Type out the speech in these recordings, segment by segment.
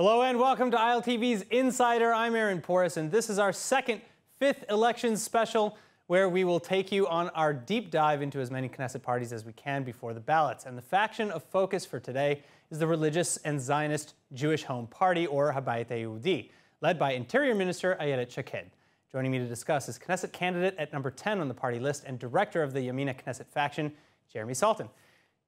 Hello and welcome to ILTV's Insider. I'm Poris, and this is our second fifth elections special where we will take you on our deep dive into as many Knesset parties as we can before the ballots. And the faction of focus for today is the religious and Zionist Jewish Home Party, or Habayit Yehudi, led by Interior Minister Ayelet Shaked. Joining me to discuss is Knesset candidate at number 10 on the party list and director of the Yamina Knesset faction, Jeremy Saltan.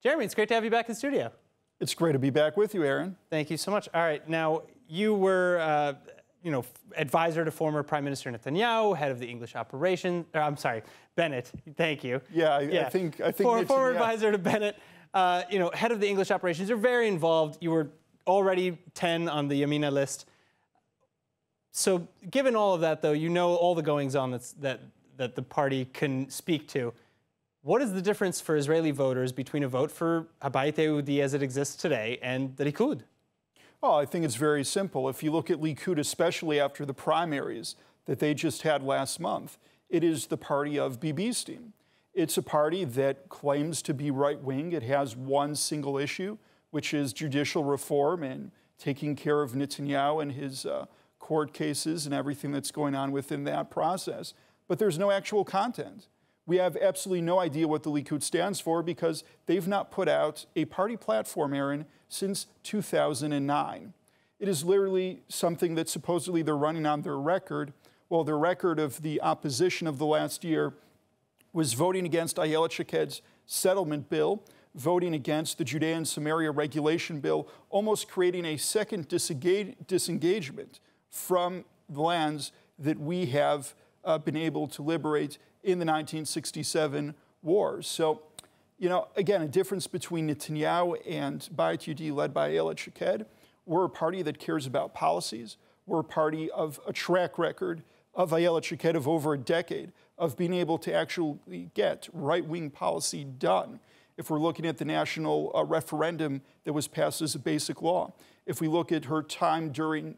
Jeremy, it's great to have you back in the studio. It's great to be back with you, Aaron. Thank you so much. All right, now you were, advisor to former Prime Minister Netanyahu, head of the English operation. Bennett. Thank you. I think former advisor to Bennett. Head of the English operations. You're very involved. You were already 10 on the Yamina list. So, given all of that, though, you know all the goings-on that the party can speak to. What is the difference for Israeli voters between a vote for Habayit Yehudi as it exists today and the Likud? Oh, I think it's very simple. If you look at Likud, especially after the primaries that they just had last month, it is the party of Bibi's team. It's a party that claims to be right-wing. It has one single issue, which is judicial reform and taking care of Netanyahu and his court cases and everything that's going on within that process. But there's no actual content. We have absolutely no idea what the Likud stands for because they've not put out a party platform, Aaron, since 2009. It is literally something that supposedly they're running on their record. Well, their record of the opposition of the last year was voting against Ayelet Shaked's settlement bill, voting against the Judea and Samaria regulation bill, almost creating a second disengagement from the lands that we have been able to liberate in the 1967 wars. So, again, a difference between Netanyahu and Habayit Yehudi led by Ayelet Shaked. We're a party that cares about policies. We're a party of a track record of Ayelet Shaked of over a decade of being able to actually get right-wing policy done. If we're looking at the national referendum that was passed as a basic law, if we look at her time during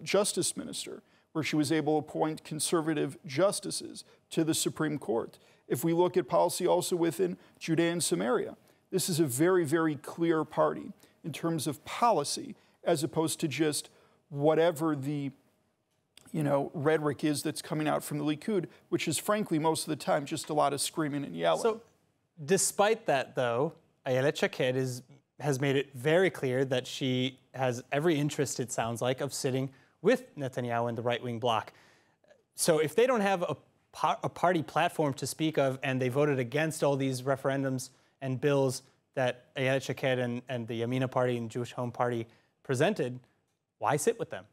Justice Minister, where she was able to appoint conservative justices to the Supreme Court. If we look at policy also within Judea and Samaria, this is a very, very clear party in terms of policy, as opposed to just whatever the rhetoric is that's coming out from the Likud, which is frankly most of the time just a lot of screaming and yelling. So, despite that, though, Ayelet Shaked has made it very clear that she has every interest, it sounds like, of sitting with Netanyahu and the right-wing bloc. So if they don't have a party platform to speak of and they voted against all these referendums and bills that Ayelet Shaked and the Yamina Party and Jewish Home Party presented, why sit with them?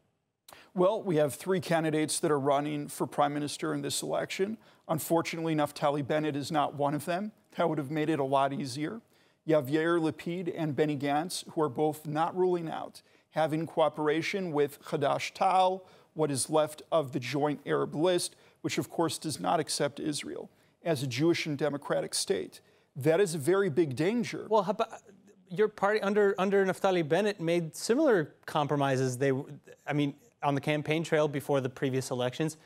Well, we have three candidates that are running for prime minister in this election. Unfortunately, Naftali Bennett is not one of them. That would have made it a lot easier. You have Yair Lapid and Benny Gantz, who are both not ruling out having cooperation with Hadash-Ta'al, what is left of the Joint Arab List, which of course does not accept Israel as a Jewish and democratic state. That is a very big danger. Well, your party under Naftali Bennett made similar compromises. On the campaign trail before the previous elections,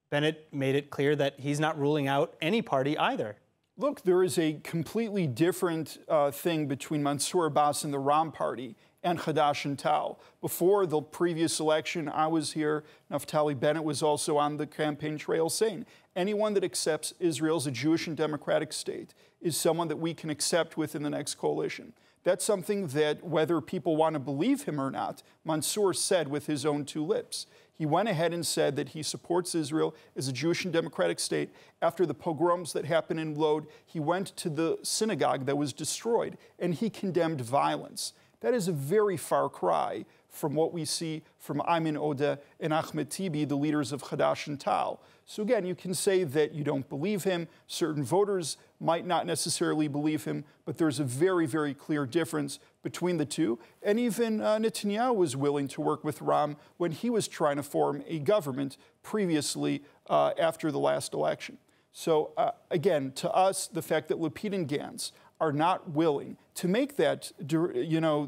Bennett made it clear that he's not ruling out any party either. Look, there is a completely different thing between Mansour Abbas and the Ram Party and Hadash-Ta'al. Before the previous election, I was here. Naftali Bennett was also on the campaign trail saying, anyone that accepts Israel as a Jewish and democratic state is someone that we can accept within the next coalition. That's something that, whether people want to believe him or not, Mansour said with his own two lips. He went ahead and said that he supports Israel as a Jewish and democratic state. After the pogroms that happened in Lod, he went to the synagogue that was destroyed, and he condemned violence. That is a very far cry from what we see from Ayman Odeh and Ahmed Tibi, the leaders of Hadash-Ta'al. So again, you can say that you don't believe him. Certain voters might not necessarily believe him, but there's a very, very clear difference between the two. And even Netanyahu was willing to work with Ram when he was trying to form a government previously after the last election. So again, to us, the fact that Lapid and Gantz are not willing to make that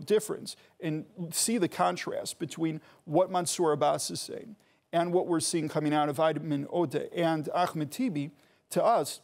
difference and see the contrast between what Mansour Abbas is saying and what we're seeing coming out of Ayman Odeh and Ahmed Tibi, to us,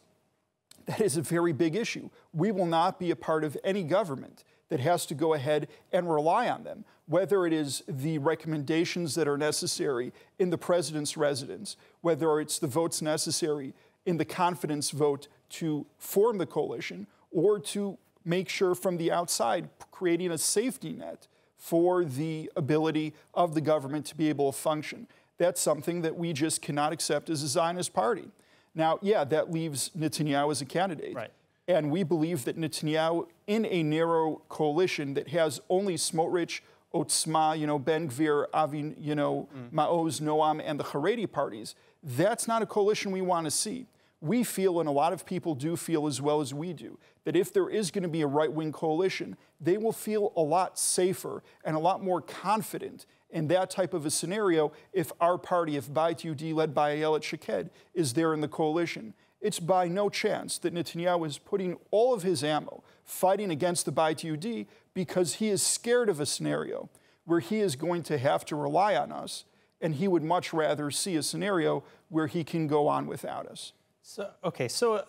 that is a very big issue. We will not be a part of any government that has to go ahead and rely on them. whether it is the recommendations that are necessary in the president's residence, whether it's the votes necessary in the confidence vote to form the coalition, or to make sure from the outside, creating a safety net for the ability of the government to be able to function. That's something that we just cannot accept as a Zionist party. Now, yeah, that leaves Netanyahu as a candidate. Right. And we believe that Netanyahu, in a narrow coalition that has only Smotrich, Otzma, Ben Gvir, Avi, Maoz, Noam, and the Haredi parties, that's not a coalition we want to see. We feel, and a lot of people do feel as well as we do, that if there is going to be a right-wing coalition, they will feel a lot safer and a lot more confident in that type of a scenario if our party, if Beit Yehudi, led by Ayelet Shaked, is there in the coalition. It's by no chance that Netanyahu is putting all of his ammo fighting against the Beit Yehudi because he is scared of a scenario where he is going to have to rely on us, and he would much rather see a scenario where he can go on without us. So, okay, so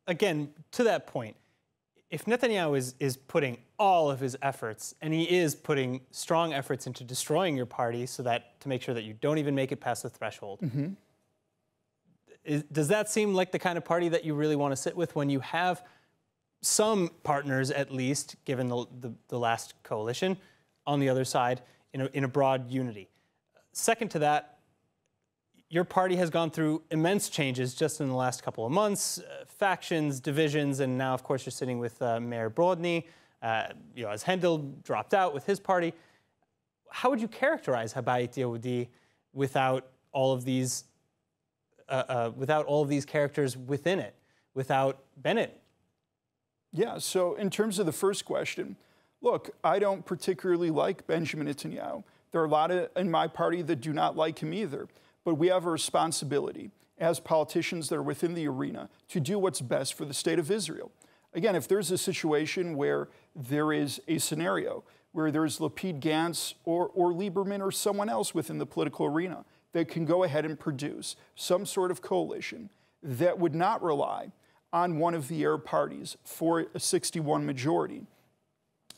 again, to that point, if Netanyahu is putting all of his efforts, and he is putting strong efforts into destroying your party so that to make sure that you don't even make it past the threshold, does that seem like the kind of party that you really want to sit with when you have some partners, at least, given the last coalition, on the other side in a broad unity? Second to that, your party has gone through immense changes just in the last couple of months, factions, divisions, and now, of course, you're sitting with Mayor Brodny, as Hendel dropped out with his party. How would you characterize Habayit Yehudi without all of these characters within it, without Bennett? Yeah, so in terms of the first question, look, I don't particularly like Benjamin Netanyahu. There are a lot in my party that do not like him either. But we have a responsibility as politicians that are within the arena to do what's best for the state of Israel. Again, if there's a situation where there is a scenario where there's Lapid, Gantz, or Lieberman or someone else within the political arena that can go ahead and produce some sort of coalition that would not rely on one of the Arab parties for a 61 majority,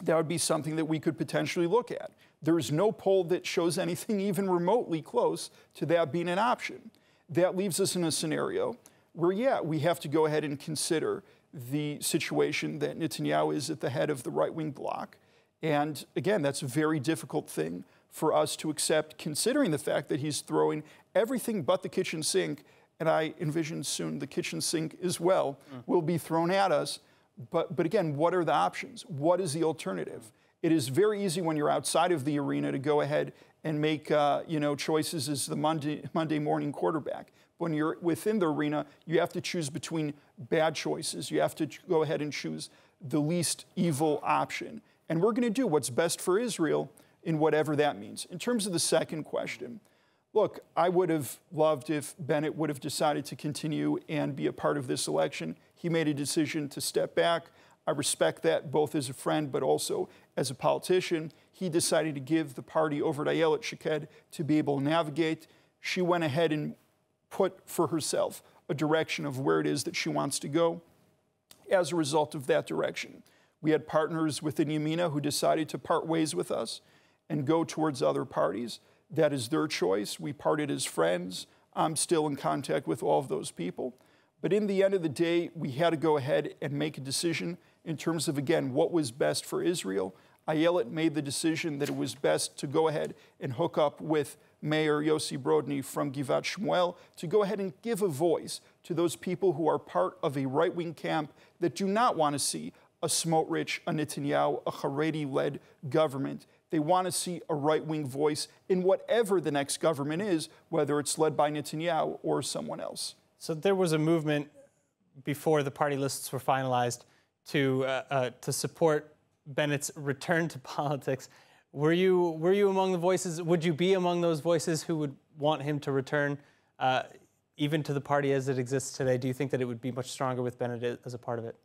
that would be something that we could potentially look at. There is no poll that shows anything even remotely close to that being an option. That leaves us in a scenario where, yeah, we have to go ahead and consider the situation that Netanyahu is at the head of the right-wing bloc. And again, that's a very difficult thing for us to accept, considering the fact that he's throwing everything but the kitchen sink, and I envision soon the kitchen sink as well will be thrown at us. But again, what are the options? What is the alternative? It is very easy when you're outside of the arena to go ahead and make choices as the Monday morning quarterback. When you're within the arena, you have to choose between bad choices. You have to go ahead and choose the least evil option. And we're going to do what's best for Israel in whatever that means. In terms of the second question, look, I would have loved if Bennett would have decided to continue and be a part of this election. He made a decision to step back. I respect that both as a friend but also as a politician. He decided to give the party over to Ayelet Shaked to be able to navigate. She went ahead and put for herself a direction of where it is that she wants to go. As a result of that direction, we had partners within Yamina who decided to part ways with us and go towards other parties. That is their choice. We parted as friends. I'm still in contact with all of those people. But in the end of the day, we had to go ahead and make a decision in terms of, again, what was best for Israel. Ayelet made the decision that it was best to go ahead and hook up with Mayor Yossi Brodny from Givat Shmuel to go ahead and give a voice to those people who are part of a right-wing camp that do not want to see a Smotrich, a Netanyahu, a Haredi-led government. They want to see a right-wing voice in whatever the next government is, whether it's led by Netanyahu or someone else. So there was a movement before the party lists were finalized to support Bennett's return to politics. Were you among the voices? Would you be among those voices who would want him to return, even to the party as it exists today? Do you think that it would be much stronger with Bennett as a part of it?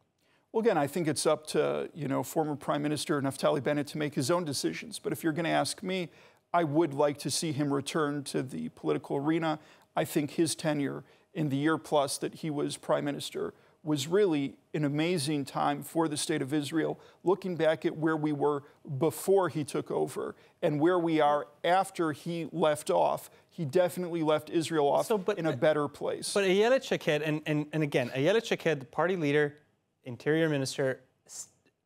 Well, again, I think it's up to former Prime Minister Naftali Bennett to make his own decisions. But if you're going to ask me, I would like to see him return to the political arena. I think his tenure in the year plus that he was Prime Minister was really an amazing time for the state of Israel, looking back at where we were before he took over and where we are after he left off. He definitely left Israel off in a better place. But Ayelet Shaked, and again, Ayelet Shaked, the party leader, interior minister,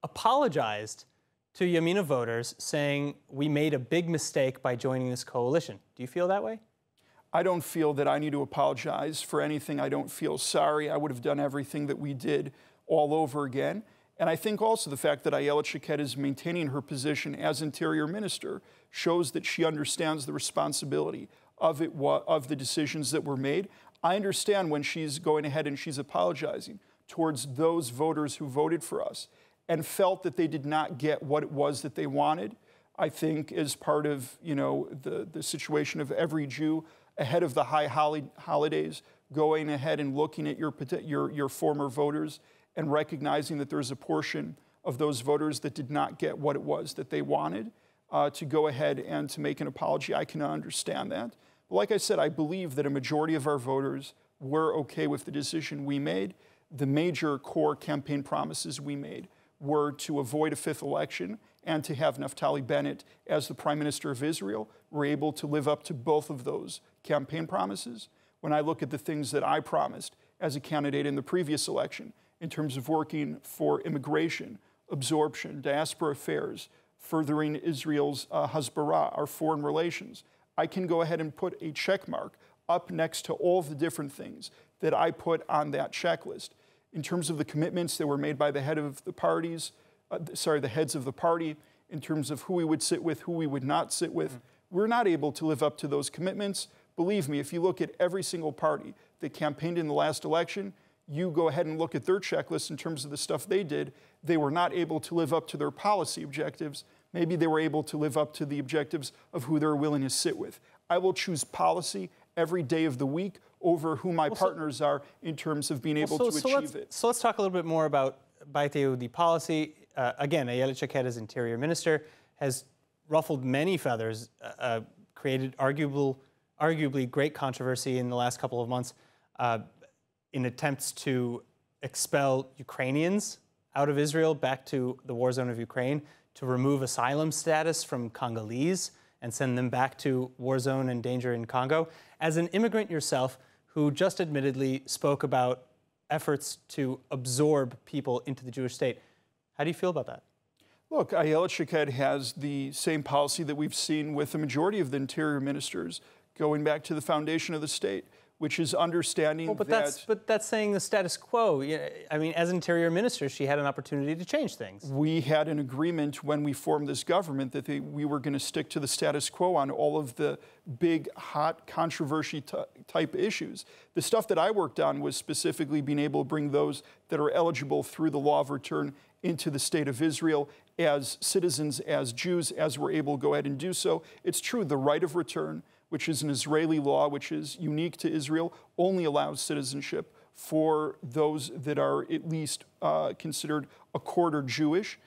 apologized to Yamina voters, saying, we made a big mistake by joining this coalition. Do you feel that way? I don't feel that I need to apologize for anything. I don't feel sorry. I would have done everything that we did all over again. And I think also the fact that Ayelet Shaked is maintaining her position as interior minister shows that she understands the responsibility of the decisions that were made. I understand when she's going ahead and she's apologizing towards those voters who voted for us and felt that they did not get what it was that they wanted. I think as part of, the situation of every Jew ahead of the high holidays, going ahead and looking at your former voters and recognizing that there's a portion of those voters that did not get what it was that they wanted, to go ahead and to make an apology. I can understand that. But like I said, I believe that a majority of our voters were okay with the decision we made. The major core campaign promises we made were to avoid a fifth election and to have Naftali Bennett as the Prime Minister of Israel. We're able to live up to both of those campaign promises. When I look at the things that I promised as a candidate in the previous election, in terms of working for immigration, absorption, diaspora affairs, furthering Israel's Hasbara, our foreign relations, I can go ahead and put a check mark up next to all of the different things that I put on that checklist. In terms of the commitments that were made by the head of the parties, the heads of the party, in terms of who we would sit with, who we would not sit with, we're not able to live up to those commitments. Believe me, if you look at every single party that campaigned in the last election, you go ahead and look at their checklist in terms of the stuff they did, they were not able to live up to their policy objectives. Maybe they were able to live up to the objectives of who they're willing to sit with. I will choose policy every day of the week over who my partners are in terms of being able to achieve it. So let's talk a little bit more about Beit Yehudi policy. Again, Ayelet Shaked as interior minister has ruffled many feathers, created arguably great controversy in the last couple of months in attempts to expel Ukrainians out of Israel back to the war zone of Ukraine, to remove asylum status from Congolese and send them back to war zone and danger in Congo. As an immigrant yourself, who just admittedly spoke about efforts to absorb people into the Jewish state, how do you feel about that? Look, Ayelet Shaked has the same policy that we've seen with the majority of the interior ministers going back to the foundation of the state, which is understanding but that's saying the status quo. I mean, as interior minister, she had an opportunity to change things. We had an agreement when we formed this government that we were going to stick to the status quo on all of the big, hot, controversy type issues. The stuff that I worked on was specifically being able to bring those that are eligible through the law of return into the state of Israel as citizens, as Jews, as we're able to go ahead and do so. It's true, the right of return, which is an Israeli law, which is unique to Israel, only allows citizenship for those that are at least considered a quarter Jewish,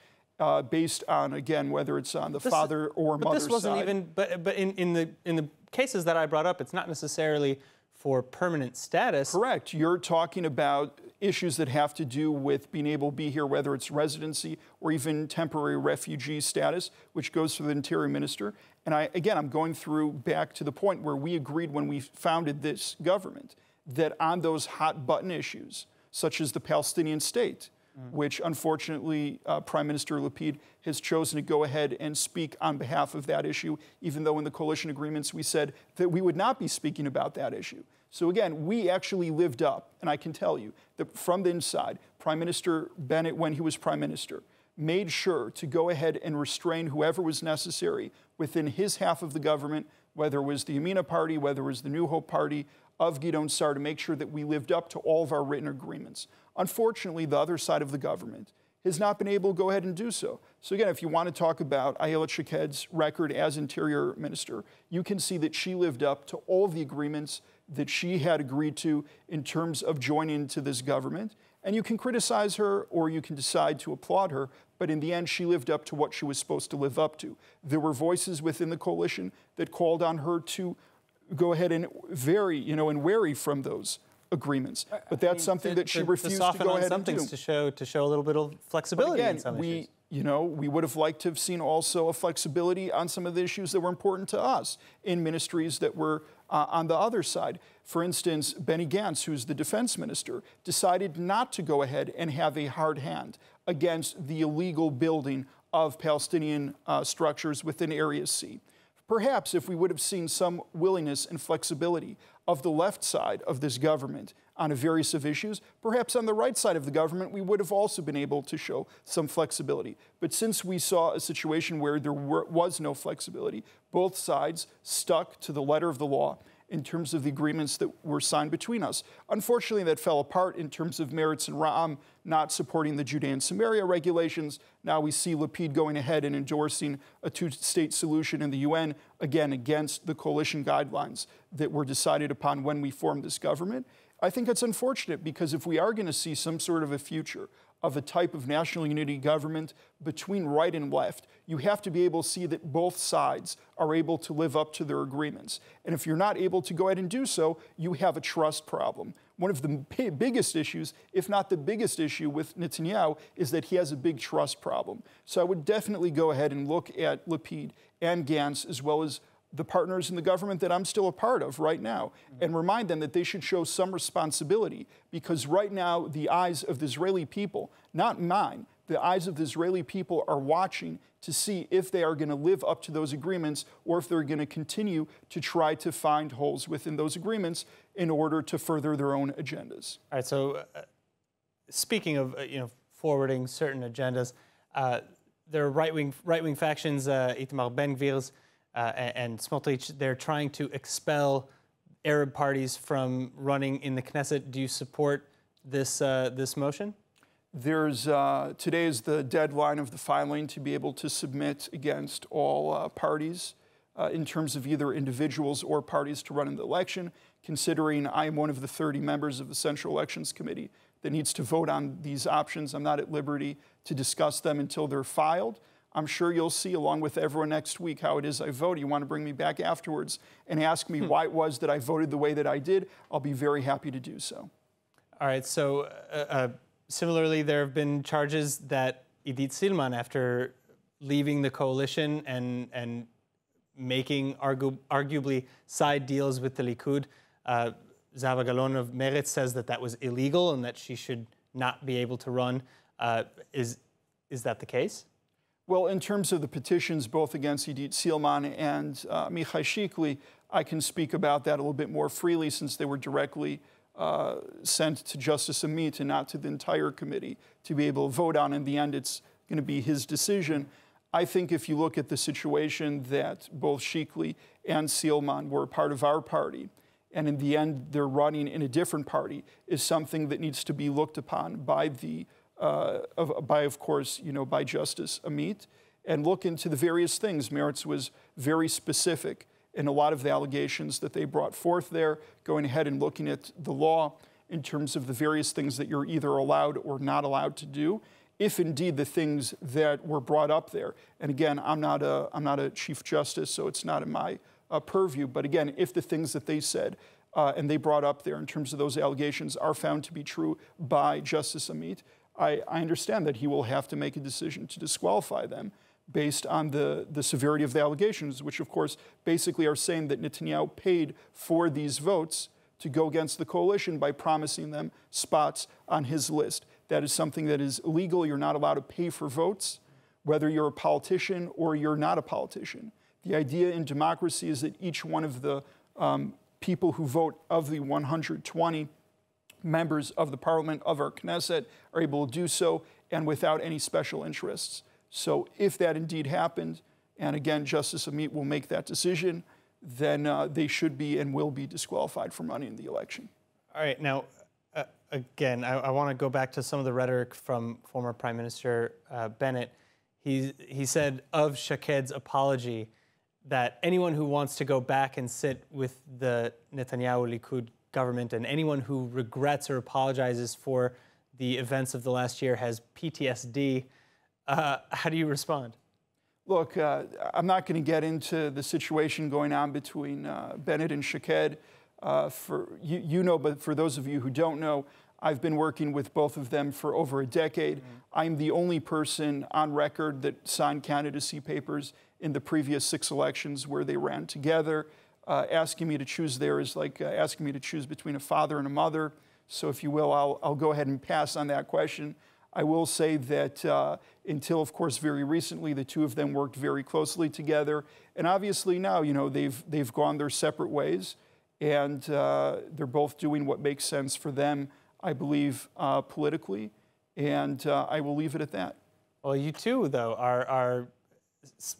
based on, again, whether it's on the father or mother's side. But this wasn't even, but in the cases that I brought up, it's not necessarily for permanent status. Correct. You're talking about issues that have to do with being able to be here, whether it's residency or even temporary refugee status, which goes to the interior minister. And I'm going through back to the point where we agreed when we founded this government that on those hot button issues, such as the Palestinian state, which unfortunately Prime Minister Lapid has chosen to go ahead and speak on behalf of that issue, even though in the coalition agreements we said that we would not be speaking about that issue. So again, we actually lived up, and I can tell you that from the inside, Prime Minister Bennett, when he was Prime Minister, made sure to go ahead and restrain whoever was necessary within his half of the government, whether it was the Yamina Party, whether it was the New Hope Party, of Gideon Sa'ar, to make sure that we lived up to all of our written agreements. Unfortunately, the other side of the government has not been able to go ahead and do so. So again, if you want to talk about Ayelet Shaked's record as Interior Minister, you can see that she lived up to all of the agreements that she had agreed to in terms of joining into this government. And you can criticize her or you can decide to applaud her, but in the end, she lived up to what she was supposed to live up to. There were voices within the coalition that called on her to go ahead and vary, and vary from those agreements. But that's something that she refused to go ahead and do. To show a little bit of flexibility in some issues. We would have liked to have seen also a flexibility on some of the issues that were important to us in ministries that were on the other side. For instance, Benny Gantz, who's the defense minister, decided not to go ahead and have a hard hand against the illegal building of Palestinian structures within Area C. Perhaps if we would have seen some willingness and flexibility of the left side of this government on a various of issues, perhaps on the right side of the government, we would have also been able to show some flexibility. But since we saw a situation where there was no flexibility, both sides stuck to the letter of the law in terms of the agreements that were signed between us. Unfortunately, that fell apart in terms of Meretz and Ra'am not supporting the Judea and Samaria regulations. Now we see Lapid going ahead and endorsing a two-state solution in the UN, again, against the coalition guidelines that were decided upon when we formed this government. I think it's unfortunate because if we are going to see some sort of a future of a type of national unity government between right and left, you have to be able to see that both sides are able to live up to their agreements. And if you're not able to go ahead and do so, you have a trust problem. One of the biggest issues, if not the biggest issue with Netanyahu, is that he has a big trust problem. So I would definitely go ahead and look at Lapid and Gantz, as well as the partners in the government that I'm still a part of right now, and remind them that they should show some responsibility, because right now the eyes of the Israeli people, not mine, the eyes of the Israeli people are watching to see if they are going to live up to those agreements or if they're going to continue to try to find holes within those agreements in order to further their own agendas. All right, so speaking of forwarding certain agendas, there are right-wing factions, Itamar Ben-Gvir's and Smotrich, they're trying to expel Arab parties from running in the Knesset. Do you support this this motion? Today is the deadline of the filing to be able to submit against all parties in terms of either individuals or parties to run in the election. Considering I am one of the 30 members of the Central Elections Committee that needs to vote on these options, I'm not at liberty to discuss them until they're filed. I'm sure you'll see, along with everyone next week, how it is I vote. You want to bring me back afterwards and ask me why it was that I voted the way that I did, I'll be very happy to do so. All right, so similarly, there have been charges that Idit Silman, after leaving the coalition and making arguably side deals with the Likud, Zahava Galon of Meretz says that that was illegal and that she should not be able to run. Is that the case? Well, in terms of the petitions, both against Idit Silman and Michai Shikli, I can speak about that a little bit more freely since they were directly sent to Justice Amit and not to the entire committee to be able to vote on. In the end, it's going to be his decision. I think if you look at the situation that both Shikli and Silman were part of our party, and in the end they're running in a different party, is something that needs to be looked upon by of course, by Justice Amit, and look into the various things. Meretz was very specific in a lot of the allegations that they brought forth there, going ahead and looking at the law in terms of the various things that you're either allowed or not allowed to do, if indeed the things that were brought up there. And again, I'm not a Chief Justice, so it's not in my purview, but again, if the things that they said and they brought up there in terms of those allegations are found to be true by Justice Amit, I understand that he will have to make a decision to disqualify them based on the severity of the allegations, which of course basically are saying that Netanyahu paid for these votes to go against the coalition by promising them spots on his list. That is something that is illegal. You're not allowed to pay for votes, whether you're a politician or you're not a politician. The idea in democracy is that each one of the people who vote, of the 120 members of the parliament of our Knesset, are able to do so and without any special interests. So if that indeed happened, and again, Justice Amit will make that decision, then they should be and will be disqualified from running the election. All right, now, again, I want to go back to some of the rhetoric from former Prime Minister Bennett. He said of Shaked's apology that anyone who wants to go back and sit with the Netanyahu-Likud government and anyone who regrets or apologizes for the events of the last year has PTSD. How do you respond? Look, I'm not going to get into the situation going on between Bennett and Shaked. But for those of you who don't know, I've been working with both of them for over a decade. Mm-hmm. I'm the only person on record that signed candidacy papers in the previous 6 elections where they ran together. Asking me to choose there is like asking me to choose between a father and a mother. So if you will, I'll go ahead and pass on that question. I will say that until, of course, very recently, the two of them worked very closely together. And obviously now, they've gone their separate ways. And they're both doing what makes sense for them, I believe, politically. And I will leave it at that. Well, you two, though, are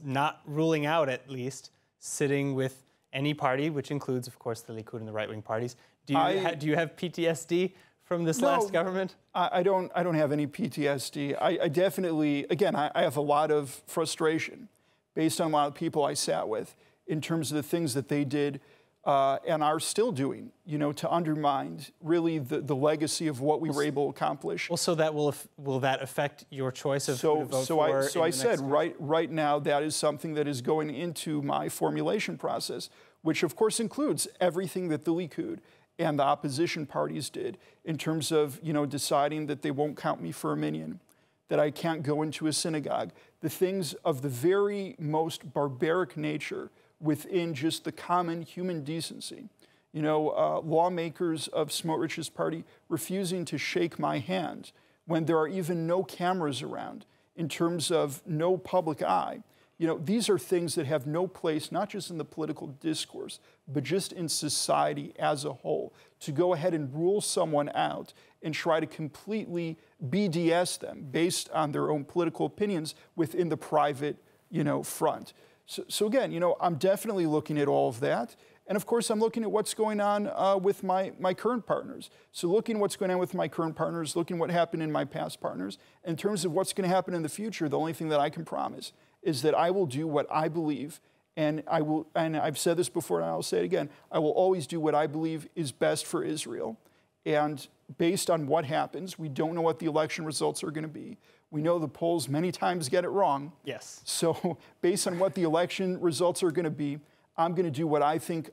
not ruling out, at least, sitting with any party, which includes, of course, the Likud and the right-wing parties. Do you have PTSD from this last government? I don't have any PTSD. I definitely, again, I have a lot of frustration based on a lot of people I sat with in terms of the things that they did and are still doing, to undermine really the legacy of what we were able to accomplish. Well, so that will that affect your choice of who to vote for? So I said right now that is something that is going into my formulation process, which of course includes everything that the Likud and the opposition parties did in terms of deciding that they won't count me for a minion, that I can't go into a synagogue, the things of the very most barbaric nature within just the common human decency. Lawmakers of Smotrich's party refusing to shake my hand when there are even no cameras around, in terms of no public eye. These are things that have no place, not just in the political discourse, but just in society as a whole. To go ahead and rule someone out and try to completely BDS them based on their own political opinions within the private, front. So again, I'm definitely looking at all of that. And of course, I'm looking at what's going on with my current partners. So looking at what's going on with my current partners, looking at what happened in my past partners. In terms of what's going to happen in the future, the only thing that I can promise is that I will do what I believe, and I've said this before and I'll say it again, I will always do what I believe is best for Israel. And based on what happens, we don't know what the election results are going to be. We know the polls many times get it wrong. Yes. So based on what the election results are going to be, I'm going to do what I think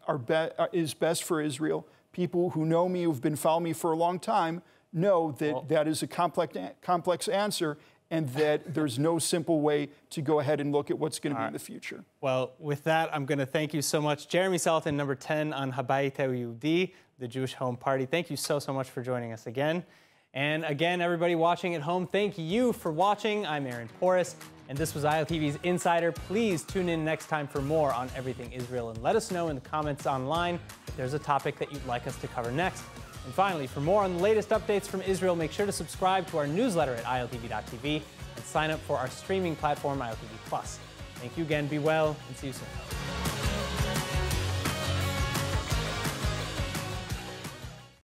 is best for Israel. People who know me, who've been following me for a long time, know that that is a complex answer, and that there's no simple way to go ahead and look at what's going to be in the future. Well, with that, I'm going to thank you so much. Jeremy Saltan, number 10 on Habayit Yehudi, the Jewish Home Party. Thank you so much for joining us again. And again, everybody watching at home, thank you for watching. I'm Aaron Poris, and this was ILTV's Insider. Please tune in next time for more on everything Israel, and let us know in the comments online if there's a topic that you'd like us to cover next. And finally, for more on the latest updates from Israel, make sure to subscribe to our newsletter at ILTV.tv and sign up for our streaming platform, ILTV Plus. Thank you again, be well, and see you soon.